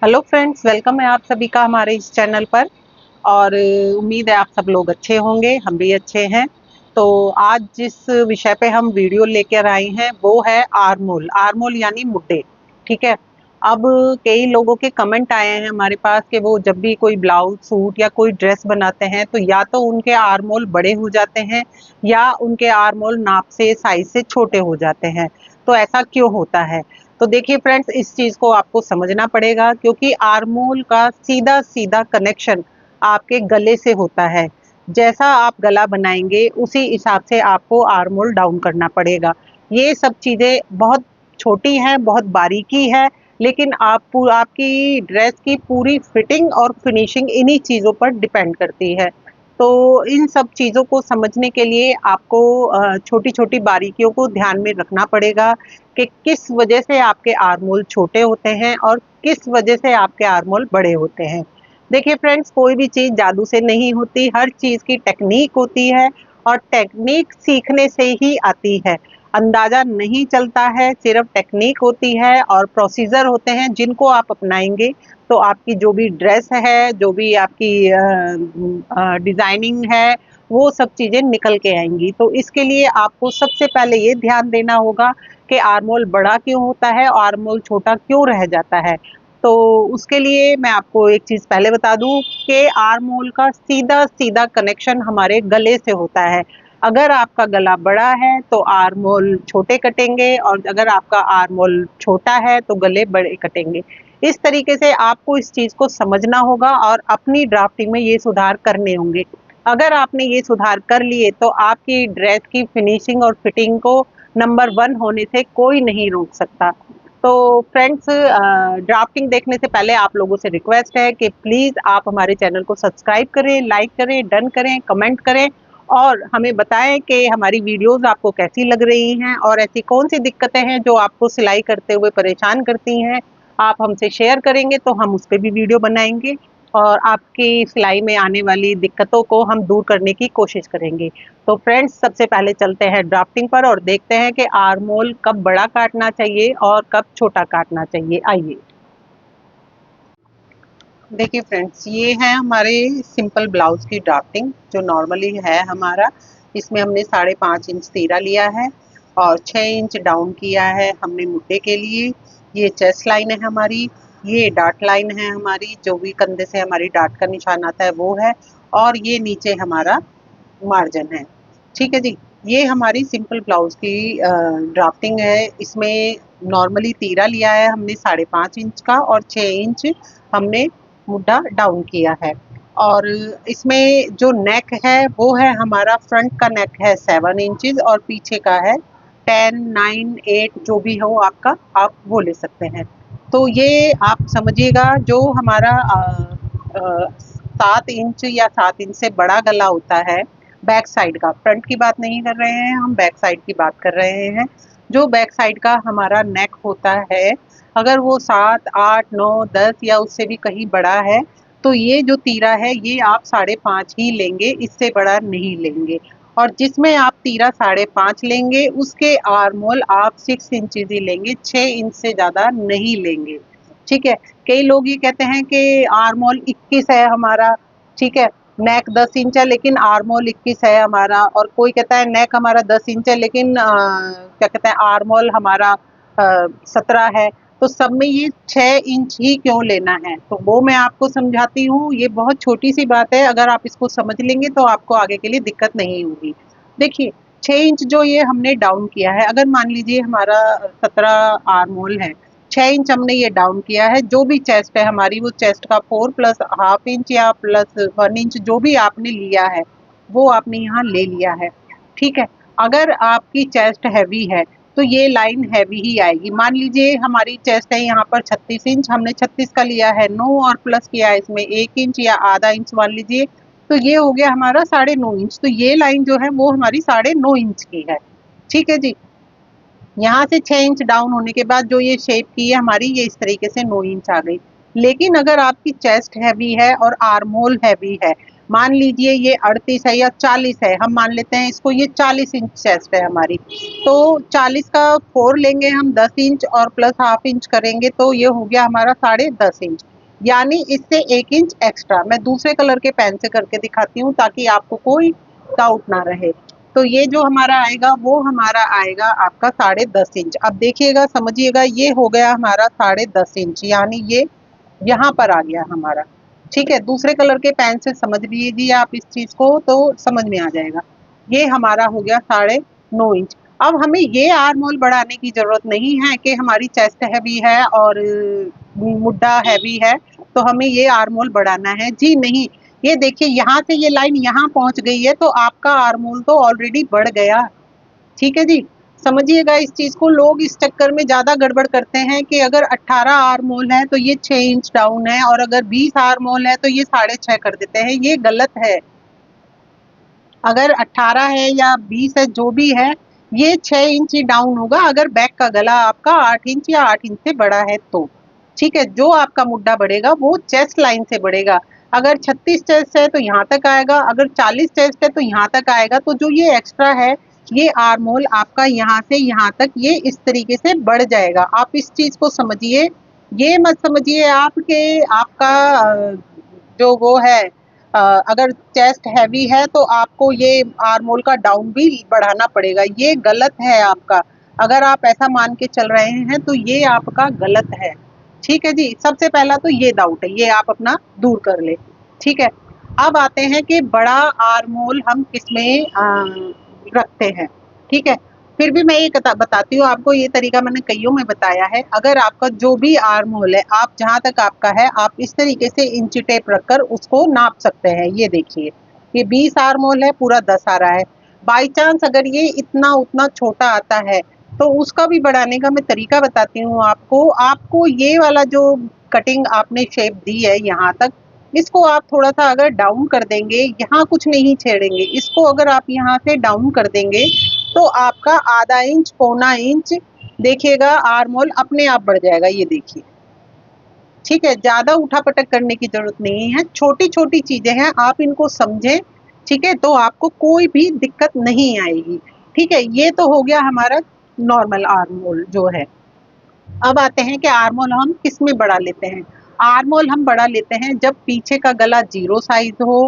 Hello friends, welcome है आप सभी का हमारे इस चैनल पर। और उम्मीद है आप सब लोग अच्छे होंगे, हम भी अच्छे हैं। तो आज जिस विषय पे हम वीडियो लेकर आए हैं वो है आर्मोल। आर्मोल यानी मुड्डे। ठीक है। अब कई लोगों के कमेंट आए हैं हमारे पास कि वो जब भी कोई ब्लाउज सूट या कोई ड्रेस बनाते हैं तो या तो उनके आर्मोल बड़े हो जाते हैं या उनके आर्मोल नाप से साइज से छोटे हो जाते हैं। तो ऐसा क्यों होता है? तो देखिए फ्रेंड्स, इस चीज को आपको समझना पड़ेगा क्योंकि आर्मोल का सीधा सीधा कनेक्शन आपके गले से होता है। जैसा आप गला बनाएंगे उसी हिसाब से आपको आर्मोल डाउन करना पड़ेगा। ये सब चीजें बहुत छोटी हैं, बहुत बारीकी है, लेकिन आपकी ड्रेस की पूरी फिटिंग और फिनिशिंग इन्हीं चीजों पर डिपेंड करती है। तो इन सब चीजों को समझने के लिए आपको छोटी छोटी बारीकियों को ध्यान में रखना पड़ेगा कि किस वजह से आपके आर्मोल छोटे होते हैं और किस वजह से आपके आर्मोल बड़े होते हैं। देखिए फ्रेंड्स, कोई भी चीज जादू से नहीं होती, हर चीज की टेक्निक होती है और टेक्निक सीखने से ही आती है। अंदाजा नहीं चलता है, सिर्फ टेक्निक होती है और प्रोसीजर होते हैं जिनको आप अपनाएंगे तो आपकी जो भी ड्रेस है, जो भी आपकी डिजाइनिंग है, वो सब चीजें निकल के आएंगी। तो इसके लिए आपको सबसे पहले ये ध्यान देना होगा कि आर्मोल बड़ा क्यों होता है और आर्मोल छोटा क्यों रह जाता है। तो उसके लिए मैं आपको एक चीज पहले बता दूं कि आर्मोल का सीधा सीधा कनेक्शन हमारे गले से होता है। अगर आपका गला बड़ा है तो आर्मोल छोटे कटेंगे और अगर आपका आर्मोल छोटा है तो गले बड़े कटेंगे। इस तरीके से आपको इस चीज को समझना होगा और अपनी ड्राफ्टिंग में ये सुधार करने होंगे। अगर आपने ये सुधार कर लिए तो आपकी ड्रेस की फिनिशिंग और फिटिंग को नंबर 1 होने से कोई नहीं रोक सकता। तो फ्रेंड्स, ड्राफ्टिंग देखने से पहले आप लोगों से रिक्वेस्ट है कि प्लीज़ आप हमारे चैनल को सब्सक्राइब करें, लाइक करें, डन करें, कमेंट करें और हमें बताएं कि हमारी वीडियोस आपको कैसी लग रही हैं और ऐसी कौन सी दिक्कतें हैं जो आपको सिलाई करते हुए परेशान करती हैं। आप हमसे शेयर करेंगे तो हम उस पर भी वीडियो बनाएंगे और आपकी सिलाई में आने वाली दिक्कतों को हम दूर करने की कोशिश करेंगे। तो फ्रेंड्स, सबसे पहले चलते हैं ड्राफ्टिंग पर और देखते हैं कि आर्मोल कब बड़ा काटना चाहिए और कब छोटा काटना चाहिए। आइए देखिए फ्रेंड्स, ये है हमारे सिंपल ब्लाउज की ड्राफ्टिंग जो नॉर्मली है हमारा। इसमें हमने 5.5 इंच तीरा लिया है और 6 इंच डाउन किया है हमने मुड्डे के लिए। ये चेस्ट लाइन है हमारी, ये डार्ट लाइन है हमारी, जो भी कंधे से हमारी डार्ट का निशान आता है वो है, और ये नीचे हमारा मार्जिन है। ठीक है जी। ये हमारी सिंपल ब्लाउज की ड्राफ्टिंग है। इसमें नॉर्मली तीरा लिया है हमने 5.5 इंच का और 6 इंच हमने मुड्डा डाउन किया है। और इसमें जो नेक है वो है हमारा, फ्रंट का नेक है 7 इंचज और पीछे का है 10, 9, 8 जो भी हो आपका, आप वो ले सकते हैं। तो ये आप समझिएगा, जो हमारा 7 इंच या 7 इंच से बड़ा गला होता है बैक साइड का, फ्रंट की बात नहीं कर रहे हैं हम, बैक साइड की बात कर रहे हैं। जो बैक साइड का हमारा नेक होता है, अगर वो 7, 8, 9, 10 या उससे भी कहीं बड़ा है तो ये जो तीरा है ये आप 5.5 ही लेंगे, इससे बड़ा नहीं लेंगे। और जिसमें आप तीरा 5.5 लेंगे उसके आर्मोल आप 6 इंचज ही लेंगे, 6 इंच से ज्यादा नहीं लेंगे। ठीक है। कई लोग ये कहते हैं कि आर्मोल 21 है हमारा, ठीक है, नेक 10 इंच है लेकिन आर्मोल 21 है हमारा, और कोई कहता है नेक हमारा 10 इंच है लेकिन क्या कहते हैं आर्मोल हमारा 17 है। तो सब में ये 6 इंच ही क्यों लेना है, तो वो मैं आपको समझाती हूँ। ये बहुत छोटी सी बात है, अगर आप इसको समझ लेंगे तो आपको आगे के लिए दिक्कत नहीं होगी। देखिए, 6 इंच जो ये हमने डाउन किया है, अगर मान लीजिए हमारा 17 आर्मोल है, 6 इंच हमने ये डाउन किया है, जो भी चेस्ट है हमारी वो चेस्ट का 4 प्लस हाफ इंच या प्लस 1 इंच जो भी आपने लिया है वो आपने यहाँ ले लिया है। ठीक है। अगर आपकी चेस्ट हैवी है तो ये लाइन हैवी ही आएगी। मान लीजिए हमारी चेस्ट है यहाँ पर 36 इंच, हमने 36 का लिया है 9 और प्लस किया है इसमें 1 इंच या आधा इंच मान लीजिए, तो ये हो गया हमारा 9.5 इंच। तो ये लाइन जो है वो हमारी 9.5 इंच की है। ठीक है जी। यहाँ से 6 इंच डाउन होने के बाद जो ये शेप की है हमारी, ये इस तरीके से 9 इंच आ गई। लेकिन अगर आपकी चेस्ट हैवी है और आर्मोल हैवी है मान लीजिए ये 38 है या 40 है, हम मान लेते हैं इसको, ये 40 इंच चेस्ट है हमारी, तो 40 का 4 लेंगे हम 10 इंच और प्लस हाफ इंच करेंगे तो ये हो गया हमारा 10.5 इंच, यानी इससे 1 इंच एक्स्ट्रा। मैं दूसरे कलर के पेन से करके दिखाती हूँ ताकि आपको कोई डाउट ना रहे। तो ये जो हमारा आएगा वो हमारा आएगा आपका 10.5 इंच। अब देखिएगा, समझिएगा, ये हो गया हमारा 10.5 इंच, यानी ये यहाँ पर आ गया हमारा। ठीक है, दूसरे कलर के पेन से समझ लीजिए आप इस चीज को तो समझ में आ जाएगा। ये हमारा हो गया 9.5 इंच। अब हमें ये आर्म होल बढ़ाने की जरूरत नहीं है कि हमारी चेस्ट हैवी है और मुड्डा हैवी है तो हमें ये आर्म होल बढ़ाना है, जी नहीं। ये देखिए, यहाँ से ये लाइन यहाँ पहुंच गई है तो आपका आर्म होल तो ऑलरेडी बढ़ गया। ठीक है जी, समझिएगा इस चीज को। लोग इस चक्कर में ज्यादा गड़बड़ करते हैं कि अगर 18 आर्म होल है तो ये 6 इंच डाउन है और अगर 20 आर्म होल है तो ये 6.5 कर देते हैं। ये गलत है। अगर 18 है या 20 है, जो भी है, ये 6 इंच ही डाउन होगा अगर बैक का गला आपका 8 इंच या 8 इंच से बड़ा है तो। ठीक है, जो आपका मुड्डा बढ़ेगा वो चेस्ट लाइन से बढ़ेगा। अगर 36 चेस्ट है तो यहाँ तक आएगा, अगर 40 चेस्ट है तो यहाँ तक आएगा। तो जो ये एक्स्ट्रा है, ये आर्म होल आपका यहाँ से यहाँ तक ये इस तरीके से बढ़ जाएगा। आप इस चीज को समझिए, ये मत समझिए आप के आपका जो वो है, अगर चेस्ट हैवी है तो आपको ये आर्म होल का डाउन भी बढ़ाना पड़ेगा, ये गलत है आपका। अगर आप ऐसा मान के चल रहे हैं तो ये आपका गलत है। ठीक है जी, सबसे पहला तो ये डाउट है, ये आप अपना दूर कर ले। ठीक है, अब आते हैं कि बड़ा आर्म होल हम किसमें रखते हैं। ठीक है, फिर भी मैं ये बताती हूँ आपको, ये तरीका मैंने कईयों में बताया है। अगर आपका जो भी आर्म होल है, आप जहां तक आपका है, आप इस तरीके से इंची टेप रखकर उसको नाप सकते हैं। ये देखिए, ये 20 आर्म होल है, पूरा 10 आ रहा है। बाई चांस अगर ये इतना उतना छोटा आता है तो उसका भी बढ़ाने का मैं तरीका बताती हूँ आपको। आपको ये वाला जो कटिंग आपने शेप दी है यहाँ तक, इसको आप थोड़ा सा अगर डाउन कर देंगे, यहाँ कुछ नहीं छेड़ेंगे, इसको अगर आप यहाँ से डाउन कर देंगे तो आपका आधा इंच पौना इंच देखिएगा आर्म होल अपने आप बढ़ जाएगा। ये देखिए, ठीक है, ज्यादा उठापटक करने की जरूरत नहीं है, छोटी छोटी चीजें हैं, आप इनको समझें। ठीक है, तो आपको कोई भी दिक्कत नहीं आएगी। ठीक है, ये तो हो गया हमारा नॉर्मल आर्म होल जो है। अब आते हैं कि आर्म होल हम किस में बढ़ा लेते हैं। आर्म होल हम बढ़ा लेते हैं जब पीछे का गला 0 साइज हो,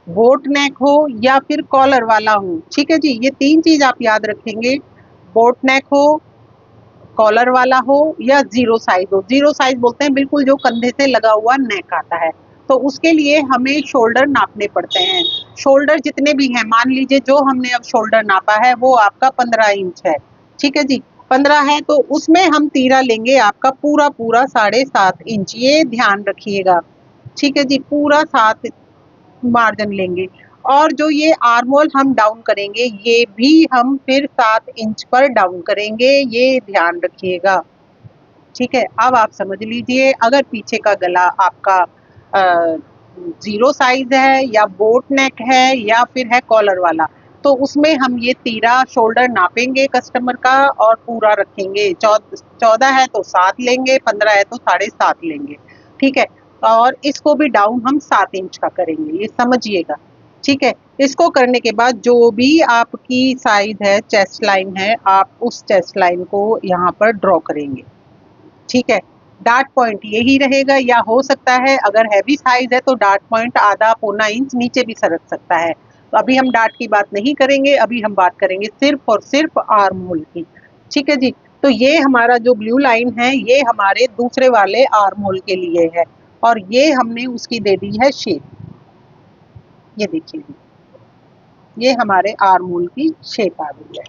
बोट नेक हो या फिर कॉलर वाला हो। ठीक है जी, ये 3 चीज आप याद रखेंगे, बोट नेक हो, कॉलर वाला हो या 0 साइज हो। 0 साइज बोलते हैं बिल्कुल जो कंधे से लगा हुआ नेक आता है। तो उसके लिए हमें शोल्डर नापने पड़ते हैं। शोल्डर जितने भी हैं, मान लीजिए जो हमने अब शोल्डर नापा है वो आपका 15 इंच है। ठीक है जी, 15 है तो उसमें हम तीरा लेंगे आपका पूरा पूरा 7.5 इंच, ये ध्यान रखिएगा। ठीक है जी, पूरा 7 मार्जिन लेंगे। और जो ये आर्म होल हम डाउन करेंगे ये भी हम फिर 7 इंच पर डाउन करेंगे, ये ध्यान रखिएगा। ठीक है, अब आप समझ लीजिए, अगर पीछे का गला आपका 0 साइज है या बोट नेक है या फिर है कॉलर वाला, तो उसमें हम ये तीरा शोल्डर नापेंगे कस्टमर का और पूरा रखेंगे। 14 है तो 7 लेंगे, 15 है तो 7.5 लेंगे। ठीक है, और इसको भी डाउन हम 7 इंच का करेंगे, ये समझिएगा। ठीक है, इसको करने के बाद जो भी आपकी साइज है, चेस्ट लाइन है, आप उस चेस्ट लाइन को यहाँ पर ड्रॉ करेंगे। ठीक है, डार्ट पॉइंट यही रहेगा, या हो सकता है अगर हैवी साइज है तो डार्ट पॉइंट आधा पौना इंच नीचे भी सरक सकता है। तो अभी हम डार्ट की बात नहीं करेंगे, अभी हम बात करेंगे सिर्फ और सिर्फ आर्म होल की। ठीक है जी, तो ये हमारा जो ब्लू लाइन है ये हमारे दूसरे वाले आर्म होल के लिए है और ये हमने उसकी दे दी है शेप। ये देखिए, ये हमारे आर्म होल की शेप आ गई है।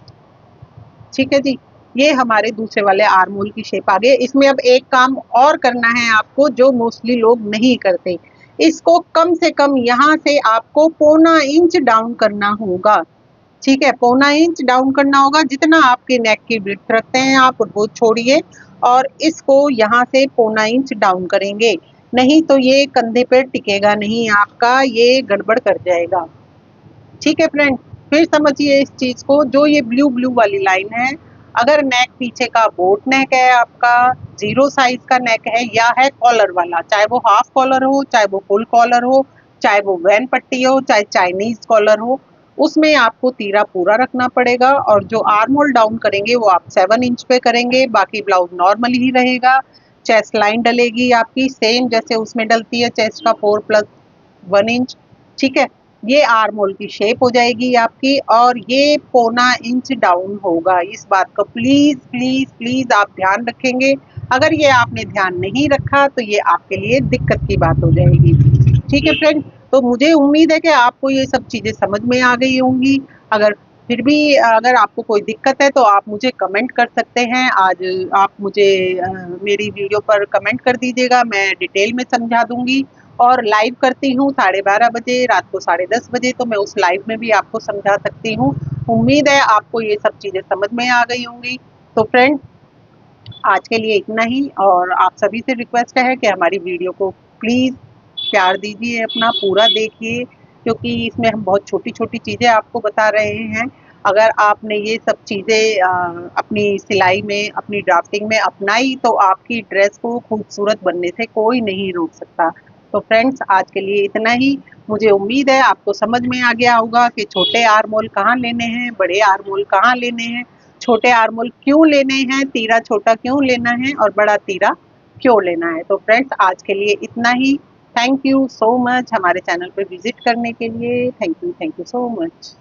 ठीक है जी, ये हमारे दूसरे वाले आर्म होल की शेप आ गई। इसमें अब एक काम और करना है आपको जो मोस्टली लोग नहीं करते, इसको कम से कम यहाँ से आपको पौना इंच डाउन करना होगा। ठीक है, पौना इंच डाउन करना होगा, जितना आपके नेक की विड्थ रखते हैं आप वो छोड़िए और इसको यहाँ से पौना इंच डाउन करेंगे, नहीं तो ये कंधे पर टिकेगा नहीं आपका, ये गड़बड़ कर जाएगा। ठीक है फ्रेंड, फिर समझिए इस चीज को, जो ये ब्लू ब्लू वाली लाइन है, अगर नेक पीछे का बोट नेक है आपका, 0 साइज का नेक है या है कॉलर वाला, चाहे वो हाफ कॉलर हो चाहे वो फुल कॉलर हो, चाहे वो वैन पट्टी हो चाहे चाइनीज कॉलर हो, उसमें आपको तीरा पूरा रखना पड़ेगा। और जो आर्म होल डाउन करेंगे वो आप 7 इंच पे करेंगे, बाकी ब्लाउज नॉर्मल ही रहेगा। चेस्ट लाइन डलेगी आपकी सेम जैसे उसमें डलती है, चेस्ट का 4+1 इंच, ठीक है। ये आर्म होल की शेप हो जाएगी आपकी, और ये 1/4 इंच डाउन होगा। इस बात का प्लीज प्लीज प्लीज आप ध्यान रखेंगे। अगर ये आपने ध्यान नहीं रखा तो ये आपके लिए दिक्कत की बात हो जाएगी, ठीक है फ्रेंड। तो मुझे उम्मीद है कि आपको ये सब चीजें समझ में आ गई होंगी। अगर फिर भी अगर आपको कोई दिक्कत है तो आप मुझे कमेंट कर सकते हैं। आज आप मुझे मेरी वीडियो पर कमेंट कर दीजिएगा, मैं डिटेल में समझा दूंगी। और लाइव करती हूँ 12:30 बजे, रात को 10:30 बजे, तो मैं उस लाइव में भी आपको समझा सकती हूँ। उम्मीद है आपको ये सब चीजें समझ में आ गई होंगी। तो फ्रेंड, आज के लिए इतना ही, और आप सभी से रिक्वेस्ट है कि हमारी वीडियो को प्लीज़ प्यार दीजिए, अपना पूरा देखिए, क्योंकि इसमें हम बहुत छोटी छोटी चीज़ें आपको बता रहे हैं। अगर आपने ये सब चीज़ें अपनी सिलाई में, अपनी ड्राफ्टिंग में अपनाई तो आपकी ड्रेस को खूबसूरत बनने से कोई नहीं रोक सकता। तो फ्रेंड्स, आज के लिए इतना ही। मुझे उम्मीद है आपको समझ में आ गया होगा कि छोटे आर्म होल कहाँ लेने हैं, बड़े आर्म होल कहाँ लेने हैं, छोटे आर्म होल क्यों लेने हैं, तीरा छोटा क्यों लेना है, और बड़ा तीरा क्यों लेना है। तो फ्रेंड्स, आज के लिए इतना ही। थैंक यू सो मच हमारे चैनल पे विजिट करने के लिए। Thank you so much.